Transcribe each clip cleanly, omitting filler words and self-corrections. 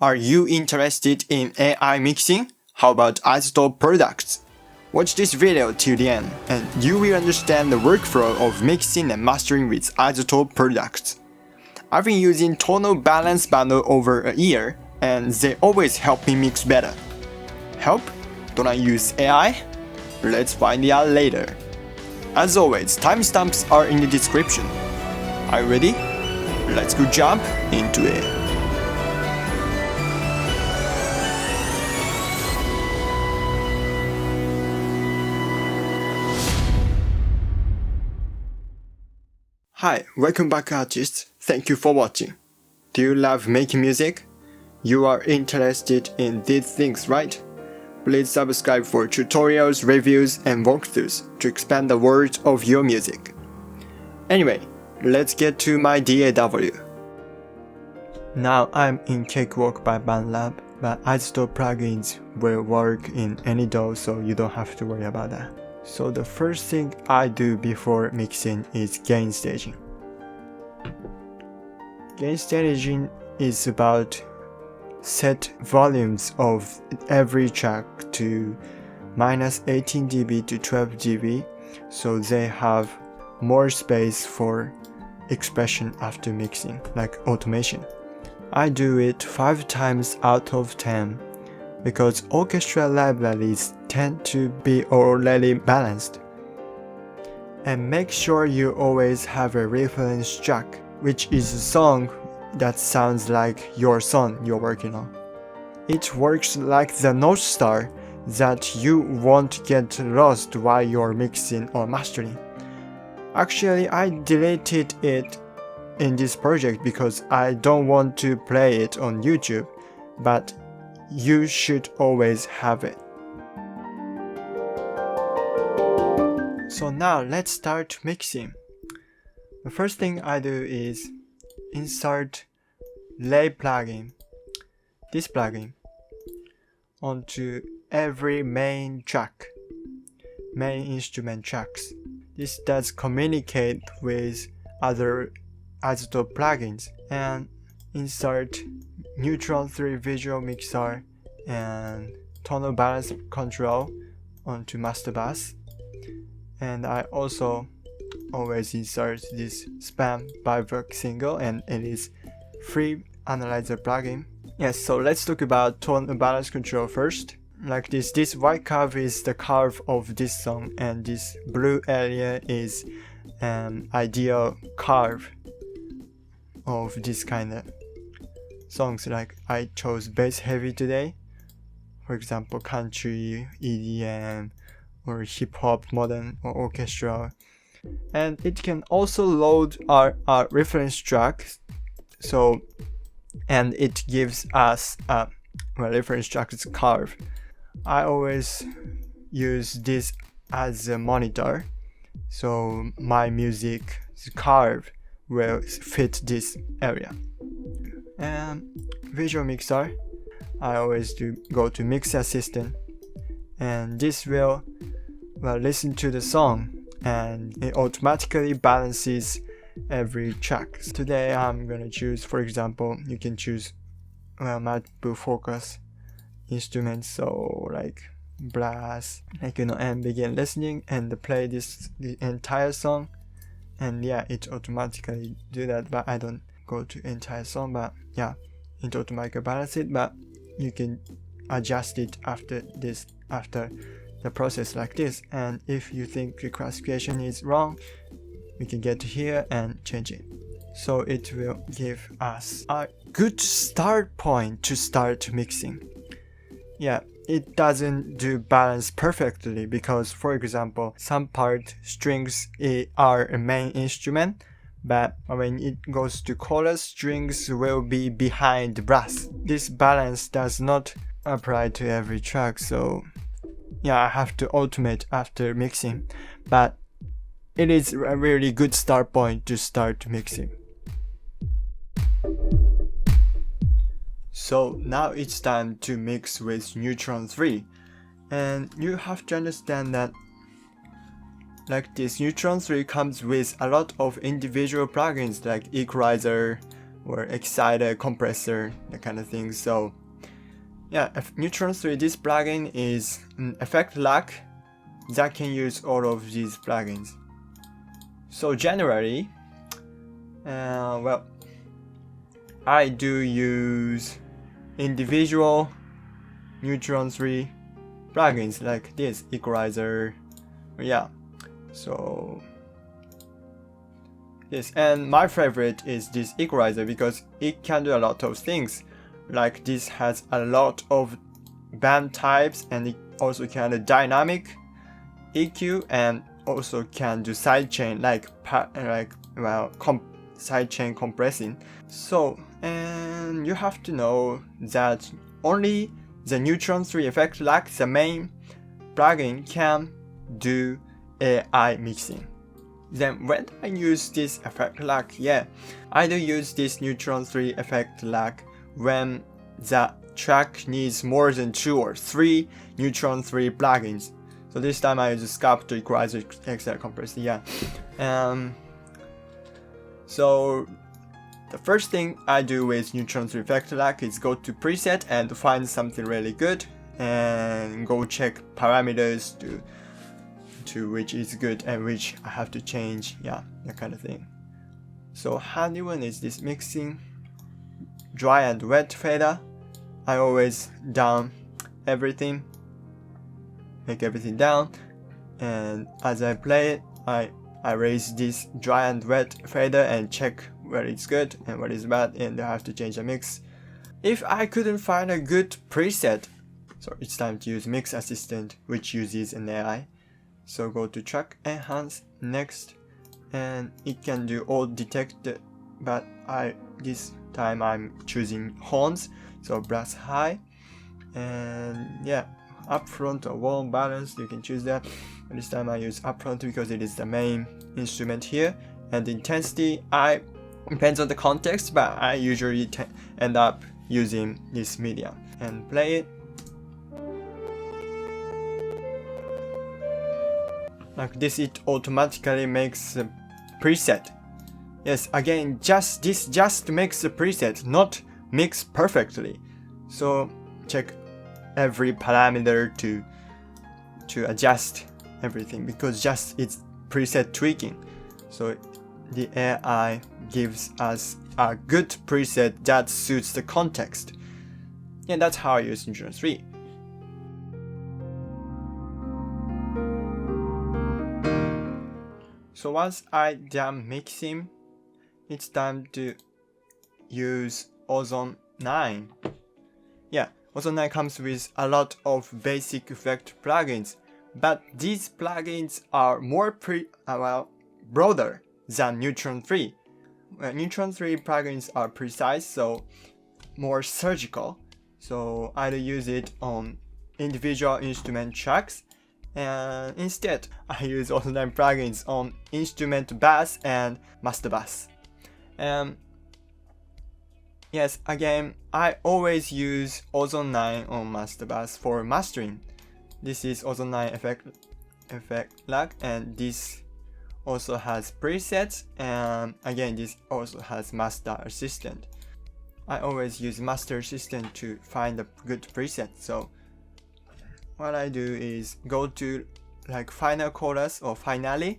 Are you interested in AI mixing? How about iZotope products? Watch this video till the end and you will understand the workflow of mixing and mastering with iZotope products. I've been using Tonal Balance Bundle over a year and they always help me mix better. Help? Don't I use AI? Let's find out later. As always, timestamps are in the description. Are you ready? Let's go jump into it. Hi, welcome back artists. Thank you for watching. Do you love making music? You are interested in these things, right? Please subscribe for tutorials, reviews, and walkthroughs to expand the world of your music. Anyway, let's get to my DAW. Now I'm in Cakewalk by BandLab, but iZotope plugins will work in any DAW, so you don't have to worry about that. So the first thing I do before mixing is gain staging. Gain staging is about set volumes of every track to minus 18 dB to 12 dB, so they have more space for expression after mixing, like automation. I do it 5 times out of 10 because orchestral libraries tend to be already balanced. And make sure you always have a reference track, which is a song that sounds like your song you're working on. It works like the North Star that you won't get lost while you're mixing or mastering. Actually, I deleted it in this project because I don't want to play it on YouTube, but you should always have it. So now let's start mixing. The first thing I do is insert lay plugin, this plugin, onto every main track, main instrument tracks. This does communicate with other iZotope plugins, and insert Neutron 3 visual mixer and Tonal Balance Control onto master bass. And I also always insert this spam bivoc single, and it is free analyzer plugin. Yes, so let's talk about Tonal Balance Control first. Like this white curve is the curve of this song, and this blue area is an ideal curve of this kind of songs. Like I chose bass heavy today, for example country, EDM, or hip hop, modern, or orchestral. And it can also load our reference track, so and it gives us a reference track's curve. I always use this as a monitor, so my music's curve will fit this area. And visual mixer, I always go to Mix Assistant, and this will listen to the song and it automatically balances every track. Today I'm gonna choose, for example, you can choose multiple focus instruments, so like brass, and begin listening and play the entire song, and yeah, it automatically do that, but I don't go to entire song, but yeah, it automatically balance it, but you can adjust it after the process like this. And if you think the classification is wrong, we can get here and change it, so it will give us a good start point to start mixing. Yeah, it doesn't do balance perfectly because, for example, some part strings are a main instrument, but when it goes to chorus, strings will be behind the brass. This balance does not apply to every track, so yeah, I have to automate after mixing, but it is a really good start point to start mixing. So now it's time to mix with Neutron 3, and you have to understand that like this Neutron 3 comes with a lot of individual plugins like equalizer, or exciter, compressor, that kind of thing. So yeah, Neutron 3, this plugin is an effect lag that can use all of these plugins. So generally, well, I do use individual Neutron 3 plugins like this equalizer. Yeah, so yes, and my favorite is this equalizer because it can do a lot of things. Like this has a lot of band types, and it also can do dynamic EQ, and also can do sidechain sidechain compressing. So, and you have to know that only the Neutron 3 effect lag, the main plugin, can do AI mixing. Then when I use this effect lag, yeah, I do use this Neutron 3 effect lag when the track needs more than 2 or 3 Neutron 3 plugins. So this time I use Sculpt, Equalizer, Excel Compressor, yeah. So the first thing I do with Neutron 3 effect lag is go to preset and find something really good, and go check parameters to which is good and which I have to change, yeah, that kind of thing. So handy one is this mixing dry and wet fader. I always down everything, make everything down, and as I play it, I raise this dry and wet fader and check where it's good and what is bad, and I have to change the mix. If I couldn't find a good preset, so it's time to use Mix Assistant, which uses an AI. So go to Track, Enhance, Next, and it can do all detected, but this time I'm choosing horns, so brass high, and yeah, upfront or warm balance, you can choose that. And this time I use upfront because it is the main instrument here. And intensity, depends on the context, but I usually end up using this medium. And play it. Like this, it automatically makes a preset. Yes, again, this just makes a preset, not mix perfectly. So check every parameter to adjust everything, because just it's preset tweaking. So the AI gives us a good preset that suits the context. And that's how I use Neutron 3. So once I done mixing, it's time to use Ozone 9. Yeah, Ozone 9 comes with a lot of basic effect plugins, but these plugins are more broader than Neutron 3. Neutron 3 plugins are precise, so more surgical. So I use it on individual instrument tracks, and instead I use Ozone 9 plugins on instrument bass and master bass. Yes, again, I always use Ozone 9 on master bass for mastering. This is Ozone 9 effect lag, and this also has presets, and again, this also has master assistant. I always use master assistant to find a good preset. So what I do is go to like final chorus or finale.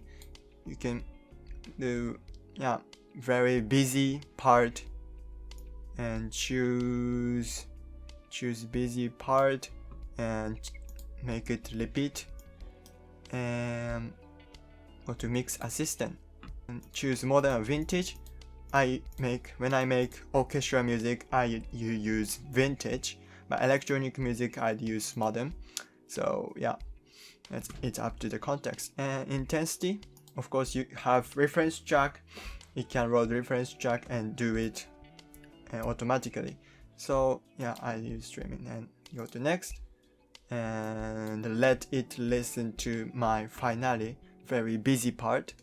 You can do very busy part and choose busy part and make it repeat, and go to Mix Assistant and choose modern or vintage. When I make orchestral music, I use vintage, but electronic music I use modern. So yeah, it's up to the context. And intensity, of course, you have reference track. You can load reference track and do it automatically. So yeah, I use streaming and go to next and let it listen to my finale, very busy part.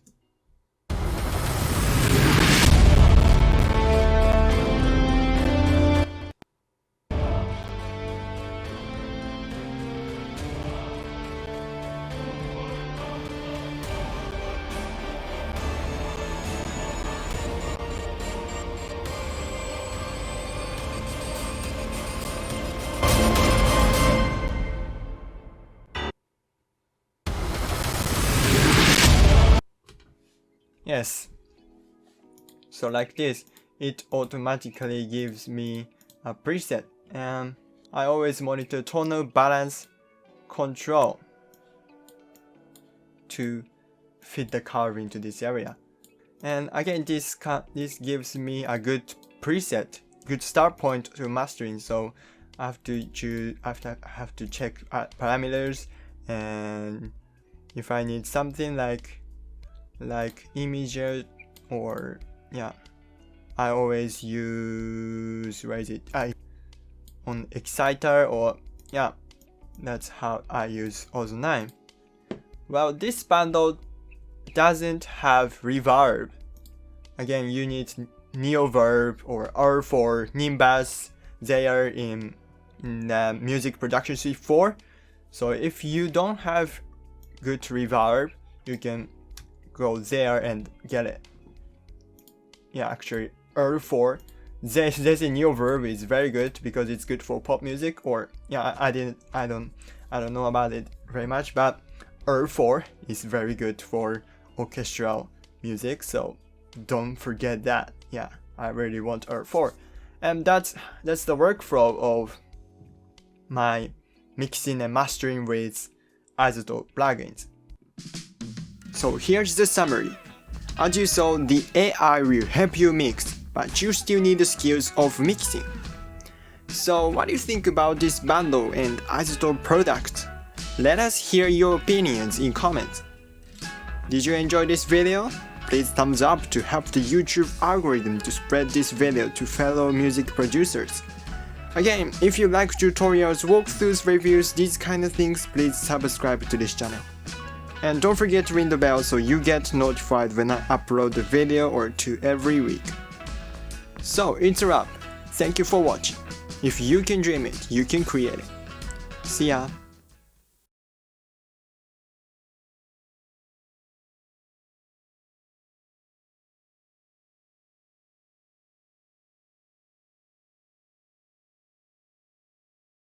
Yes. So like this, it automatically gives me a preset, and I always monitor Tonal Balance Control to fit the curve into this area. And again, this gives me a good preset, good start point to mastering. So I have to check parameters, and if I need something like imager, or yeah, I always use, where is it? On exciter, or yeah, that's how I use Ozone 9. Well, this bundle doesn't have reverb. Again, you need Neoverb or R4, Nimbus. They are in Music Production Suite 4. So if you don't have good reverb, you can go there and get it. Yeah, actually R4. There's a Neoverb is very good because it's good for pop music, or yeah, I don't know about it very much, but R4 is very good for orchestral music, so don't forget that. Yeah, I really want R4. And that's the workflow of my mixing and mastering with iZotope plugins. So here's the summary. As you saw, the AI will help you mix, but you still need the skills of mixing. So what do you think about this bundle and iZotope product? Let us hear your opinions in comments. Did you enjoy this video? Please thumbs up to help the YouTube algorithm to spread this video to fellow music producers. Again, if you like tutorials, walkthroughs, reviews, these kind of things, please subscribe to this channel. And don't forget to ring the bell so you get notified when I upload a video or two every week. So it's a wrap. Thank you for watching. If you can dream it, you can create it. See ya!